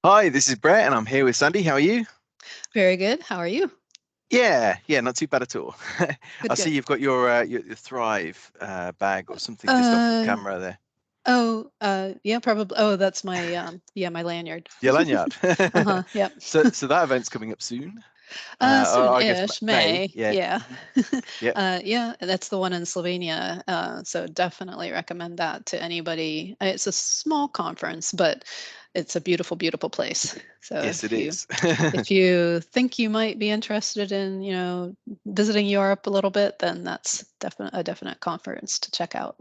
Hi, this is Brett, and I'm here with Sandy. How are you? Very good. How are you? Yeah, not too bad at all. I Good, see good. you've got your Thrive bag or something just off the Uh, camera there. yeah, probably. Oh, that's my my lanyard. Your lanyard. Uh-huh. Yep. So that event's coming up soon. I guess Soon-ish, May. May. Yeah. Yeah. Yeah. Yeah, that's the one in Slovenia. So definitely recommend that to anybody. It's a small conference, but it's a beautiful, beautiful place. So Yes, it if you is. if you think you might be interested in, visiting Europe a little bit, then that's definitely a definite conference to check out.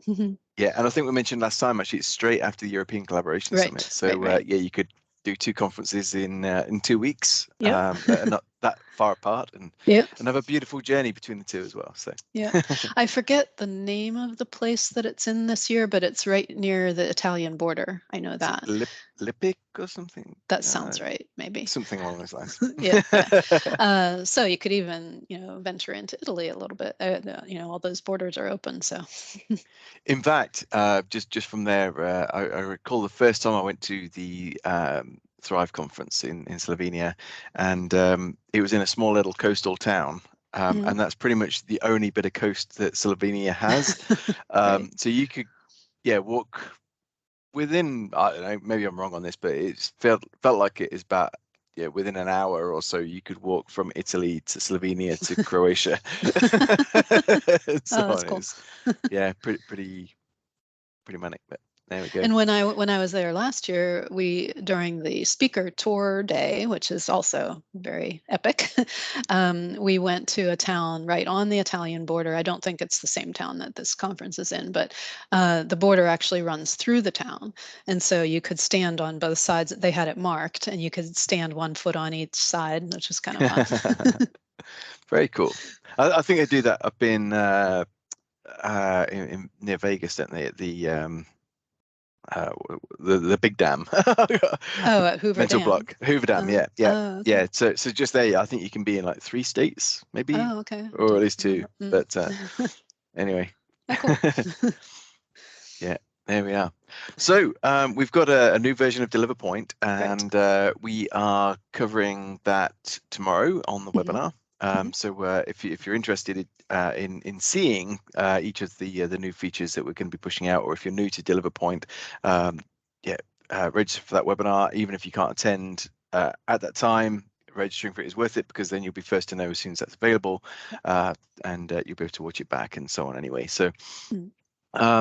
Yeah, and I think we mentioned last time actually it's straight after the European Collaboration Summit. Right, right, So right. yeah, you could do two conferences in 2 weeks Yep. that are not that far apart, and Yep. have a beautiful journey between the two as well. So Yep. I forget the name of the place that it's in this year, but it's right near the Italian border. I know is it that. Lipic or something? That sounds right, maybe. Something along those lines. Yeah, yeah. So you could even, venture into Italy a little bit. All those borders are open. So, In fact, just from there, I recall the first time I went to the Thrive conference in Slovenia, and it was in a small little coastal town. Mhm. And that's pretty much the only bit of coast that Slovenia has. Right. So you could, yeah, walk within, I don't know, maybe I'm wrong on this, but it felt like it is about, yeah, within an hour or so you could walk from Italy to Slovenia to Croatia. So Oh, that's on. cool. It's yeah, pretty manic, but there we go. And when I was there last year, we during the speaker tour day, which is also very epic, we went to a town right on the Italian border. I don't think it's the same town that this conference is in, but the border actually runs through the town, and so you could stand on both sides. They had it marked, and you could stand 1 foot on each side, which was kind of fun. Very cool. I think they do that up in near Vegas, don't they? At uh, the big dam. Oh, at Hoover Mental Dam. block. Hoover Dam. Yeah, yeah, Oh, okay. yeah. So just there, I think you can be in like 3 states, maybe, Oh, okay. or at Don't least two. remember. Mm. But anyway. Oh, cool. Yeah, there we are. So we've got a new version of DeliverPoint, Right. and we are covering that tomorrow on the Hmm. webinar. Hmm. So if you're interested in seeing each of the new features that we're going to be pushing out, or if you're new to DeliverPoint, um, yeah, register for that webinar. Even if you can't attend at that time, registering for it is worth it because then you'll be first to know as soon as that's available, and you'll be able to watch it back and so on. Anyway, so. Mm.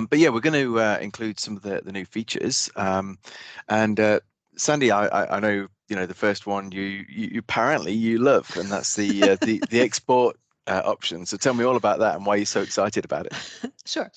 But yeah, we're going to include some of the new features. And Sandy, I know the first one you apparently you love, and that's the export option. So tell me all about that and why you're so excited about it. Sure.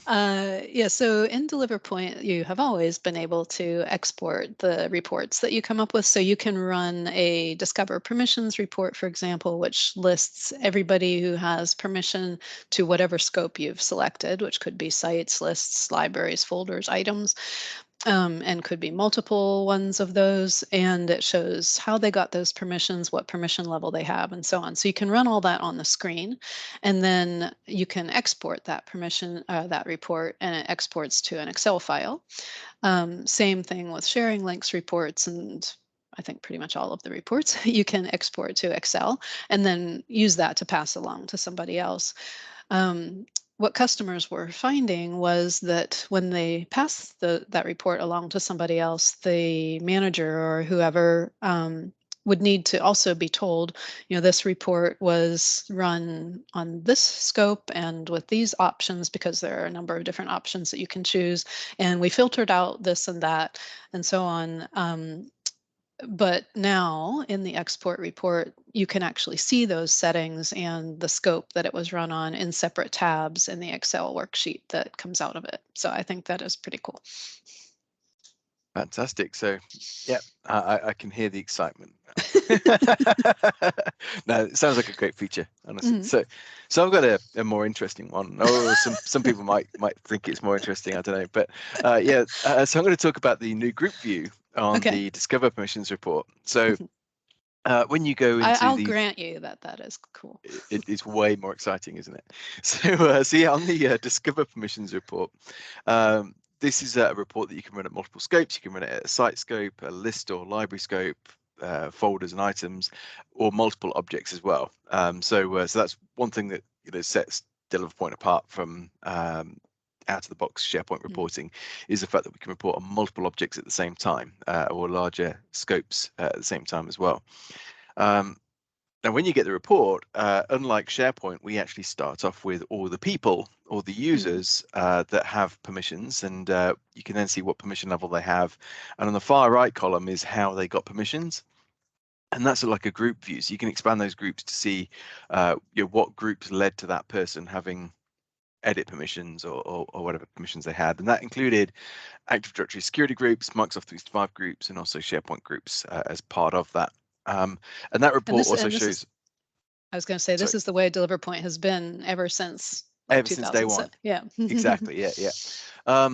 Yeah, so in DeliverPoint, you have always been able to export the reports that you come up with. So you can run a Discover Permissions report, for example, which lists everybody who has permission to whatever scope you've selected, which could be sites, lists, libraries, folders, items. And could be multiple ones of those. And it shows how they got those permissions, what permission level they have, and so on. So you can run all that on the screen, and then you can export that permission, that report, and it exports to an Excel file. Same thing with sharing links reports and I think pretty much all of the reports you can export to Excel and then use that to pass along to somebody else. um, what customers were finding was that when they pass that report along to somebody else, the manager or whoever would need to also be told, this report was run on this scope and with these options because there are a number of different options that you can choose. And we filtered out this and that and so on. But now in the export report, you can actually see those settings and the scope that it was run on in separate tabs in the Excel worksheet that comes out of it. So I think that is pretty cool. Fantastic. So yeah, I can hear the excitement. No, it sounds like a great feature, honestly. Mhm. So I've got a more interesting one. Or some people might think it's more interesting. I don't know, but yeah. So I'm going to talk about the new group view on Okay. the Discover Permissions report. So when you go into I'll the, grant you that that is cool. it's way more exciting, isn't it? So yeah, on the Discover Permissions report, um, this is a report that you can run at multiple scopes. You can run it at a site scope, a list or library scope, folders and items, or multiple objects as well. So that's one thing that sets DeliverPoint apart from out of the box SharePoint reporting, is the fact that we can report on multiple objects at the same time, or larger scopes at the same time as well. Now, when you get the report, unlike SharePoint, we actually start off with all the people or the users that have permissions, and you can then see what permission level they have. And on the far right column is how they got permissions. And that's like a group view. So you can expand those groups to see what groups led to that person having edit permissions or whatever permissions they had. And that included Active Directory security groups, Microsoft 365 groups, and also SharePoint groups as part of that. And that report also shows. I was going to say, this is the way DeliverPoint has been ever since ever since day one. Yeah. Exactly. Yeah.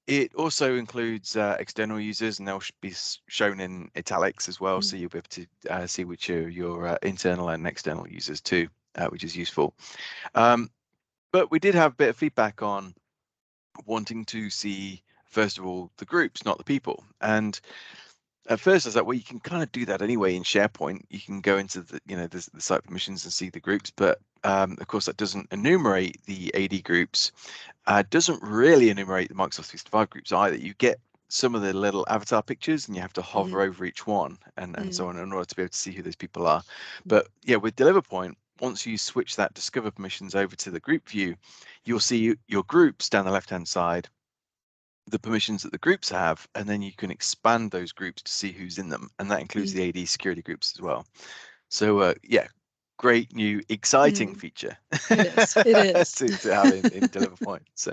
It also includes external users, and they'll be shown in italics as well, so you'll be able to see which are your internal and external users too, which is useful. But we did have a bit of feedback on wanting to see, first of all, the groups, not the people. And at first I was like, well, you can kind of do that anyway in SharePoint. You can go into the the site permissions and see the groups, but of course that doesn't enumerate the AD groups, doesn't really enumerate the Microsoft 365 groups either. You get some of the little avatar pictures and you have to hover over each one and so on in order to be able to see who those people are. But yeah, with DeliverPoint, once you switch that discover permissions over to the group view, you'll see your groups down the left hand side, the permissions that the groups have, and then you can expand those groups to see who's in them, and that includes the AD security groups as well. So yeah, great new exciting feature. It is. It is to have in DeliverPoint. So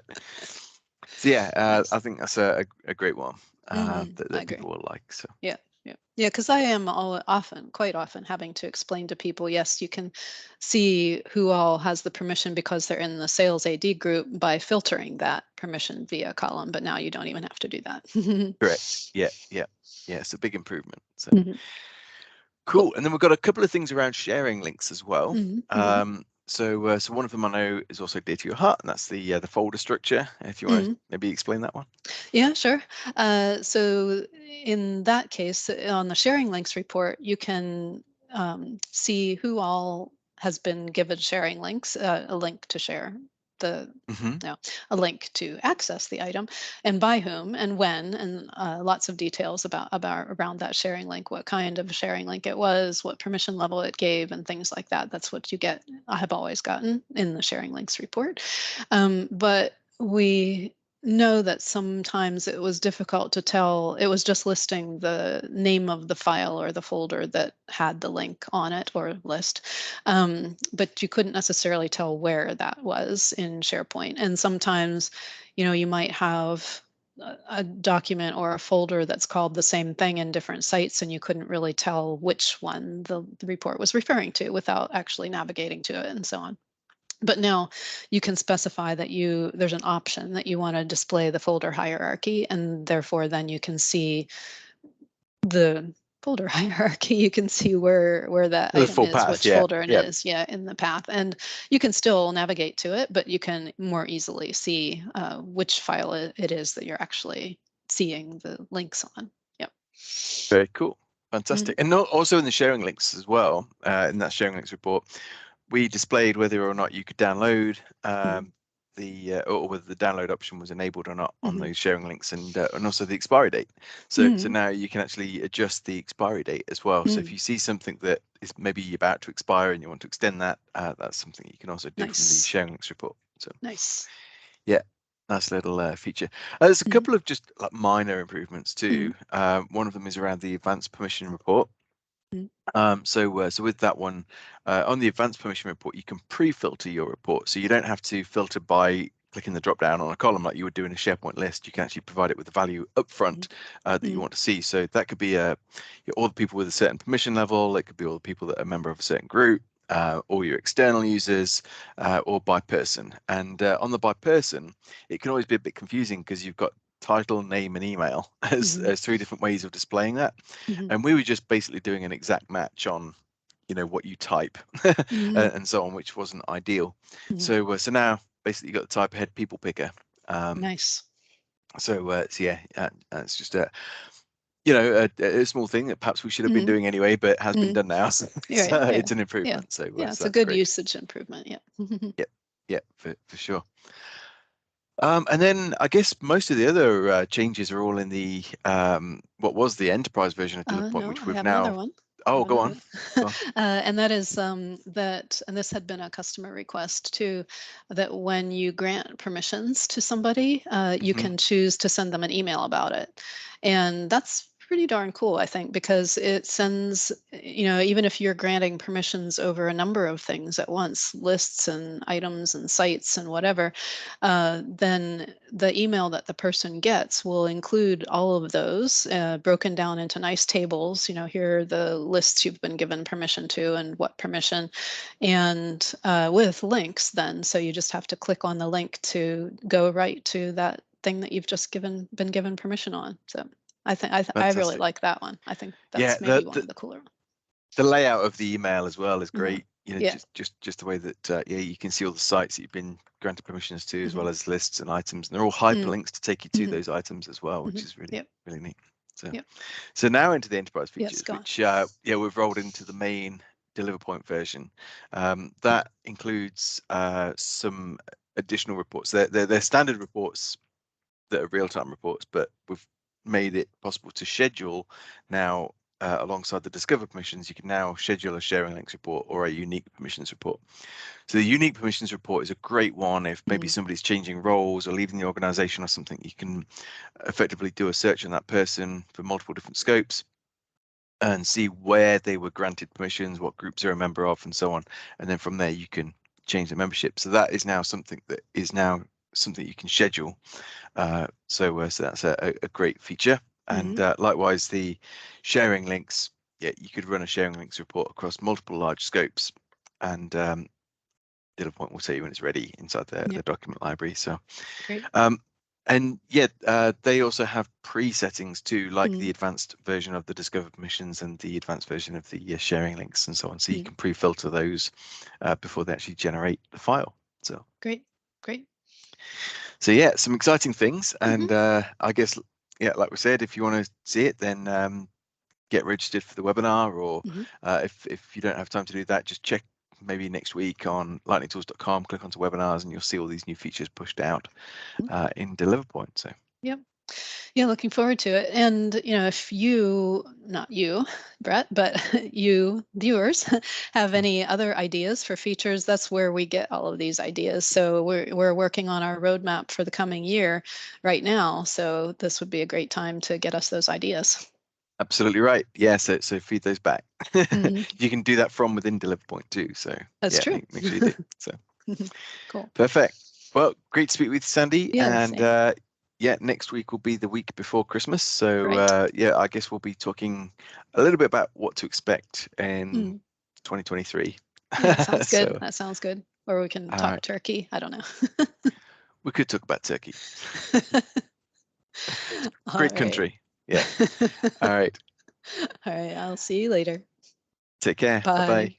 yeah, nice. I think that's a great one that people will like. So yeah. Because I am quite often having to explain to people, yes, you can see who all has the permission because they're in the sales AD group by filtering that permission via column, but now you don't even have to do that. Correct. Yeah. It's a big improvement. So cool. And then we've got a couple of things around sharing links as well. So one of them I know is also dear to your heart, and that's the folder structure. If you want to maybe explain that one. Yeah, sure. So in that case, on the sharing links report, you can see who all has been given sharing links, a link to share a link to access the item, and by whom and when, and lots of details around that sharing link, what kind of sharing link it was, what permission level it gave, and things like that. That's what you get. I have always gotten in the sharing links report, but we know that sometimes it was difficult to tell. It was just listing the name of the file or the folder that had the link on it or list, but you couldn't necessarily tell where that was in SharePoint. And sometimes, you might have a document or a folder that's called the same thing in different sites, and you couldn't really tell which one the report was referring to without actually navigating to it and so on. But now you can specify that there's an option that you want to display the folder hierarchy, and therefore then you can see the folder hierarchy. You can see where that item is, which folder it is, in the path. And you can still navigate to it, but you can more easily see which file it is that you're actually seeing the links on. Yep. Very cool. Fantastic. And also in the sharing links as well, in that sharing links report, we displayed whether or not you could download or whether the download option was enabled or not on those sharing links, and also the expiry date. So now you can actually adjust the expiry date as well. So if you see something that is maybe about to expire and you want to extend that, that's something you can also do from the sharing links report. So nice. Yeah, nice little feature. There's a couple of just like minor improvements too. One of them is around the advanced permission report. So with that one, on the advanced permission report, you can pre-filter your report, so you don't have to filter by clicking the drop down on a column like you would do in a SharePoint list. You can actually provide it with the value up front that you want to see. So that could be all the people with a certain permission level. It could be all the people that are a member of a certain group, or your external users, or by person. And on the by person, it can always be a bit confusing because you've got title, name, and email as three different ways of displaying that. And we were just basically doing an exact match on what you type and so on, which wasn't ideal. So now basically you got the type ahead people picker. Nice. So yeah, it's just a small thing that perhaps we should have been doing anyway, but has been done now. So it's, Right. it's an improvement. So, Yeah, so it's a that's good great. usage improvement. Yeah. Yeah, for sure. And then I guess most of the other changes are all in the what was the enterprise version of DeliverPoint, No, which I we've have another now. one. I Oh, have go another on. one. Go on. And that is and this had been a customer request too, that when you grant permissions to somebody, you Mhm. can choose to send them an email about it. And that's pretty darn cool, I think, because it sends, even if you're granting permissions over a number of things at once, lists and items and sites and whatever, then the email that the person gets will include all of those broken down into nice tables. Here are the lists you've been given permission to and what permission, and with links then. So you just have to click on the link to go right to that thing that you've just been given permission on. So I really Fantastic. like that one. I think Yeah, that's maybe one of the cooler ones. the layout of the email as well is Hmm. great. Yeah. Just the way that you can see all the sites that you've been granted permissions to, as Hmm. well as lists and items, and they're all Hmm. hyperlinks to take you to Hmm. those items as well, Hmm. which is really Yep. really neat. So Yep. so now into the enterprise Yes, features, go on. which we've rolled into the main DeliverPoint version. That includes some additional reports. They're standard reports that are real-time reports, but we've made it possible to schedule now alongside the discover permissions. You can now schedule a sharing links report or a unique permissions report. So the unique permissions report is a great one if maybe Hmm. somebody's changing roles or leaving the organization or something. You can effectively do a search on that person for multiple different scopes and see where they were granted permissions, what groups they're a member of, and so on. And then from there you can change the membership. So that is now something you can schedule. So that's a great feature. And Hmm. likewise, the sharing links, yeah, you could run a sharing links report across multiple large scopes, and DeliverPoint will tell you when it's ready inside the Yep. document library. So, Great. and yeah, they also have pre-settings too, like the Mm. advanced version of the discover permissions and the advanced version of the sharing links and so on. So you Mm. can pre-filter those before they actually generate the file. So. Great. Great. So yeah, some exciting things, Hmm. and I guess like we said, if you want to see it, then get registered for the webinar, or Hmm. if you don't have time to do that, just check maybe next week on lightningtools.com, click onto webinars, and you'll see all these new features pushed out in DeliverPoint. So Yep. Yeah, looking forward to it. And, if you, not you, Brett, but you viewers have any other ideas for features, that's where we get all of these ideas. So we're working on our roadmap for the coming year right now. So this would be a great time to get us those ideas. absolutely right. Yeah, so feed those back. Hmm. You can do that from within DeliverPoint too. So That's yeah, true. make sure you do. So. Cool. Perfect. Well, great to speak with you, Sandy. Yeah, the And same. yeah, next week will be the week before Christmas. So Right. yeah, I guess we'll be talking a little bit about what to expect in Mm. 2023. Yeah, sounds good. So, That sounds good. Or we can all talk right, turkey. I don't know. we could talk about Turkey. All Great right. country. Yeah. All right. All right. I'll see you later. Take care. Bye bye. Bye.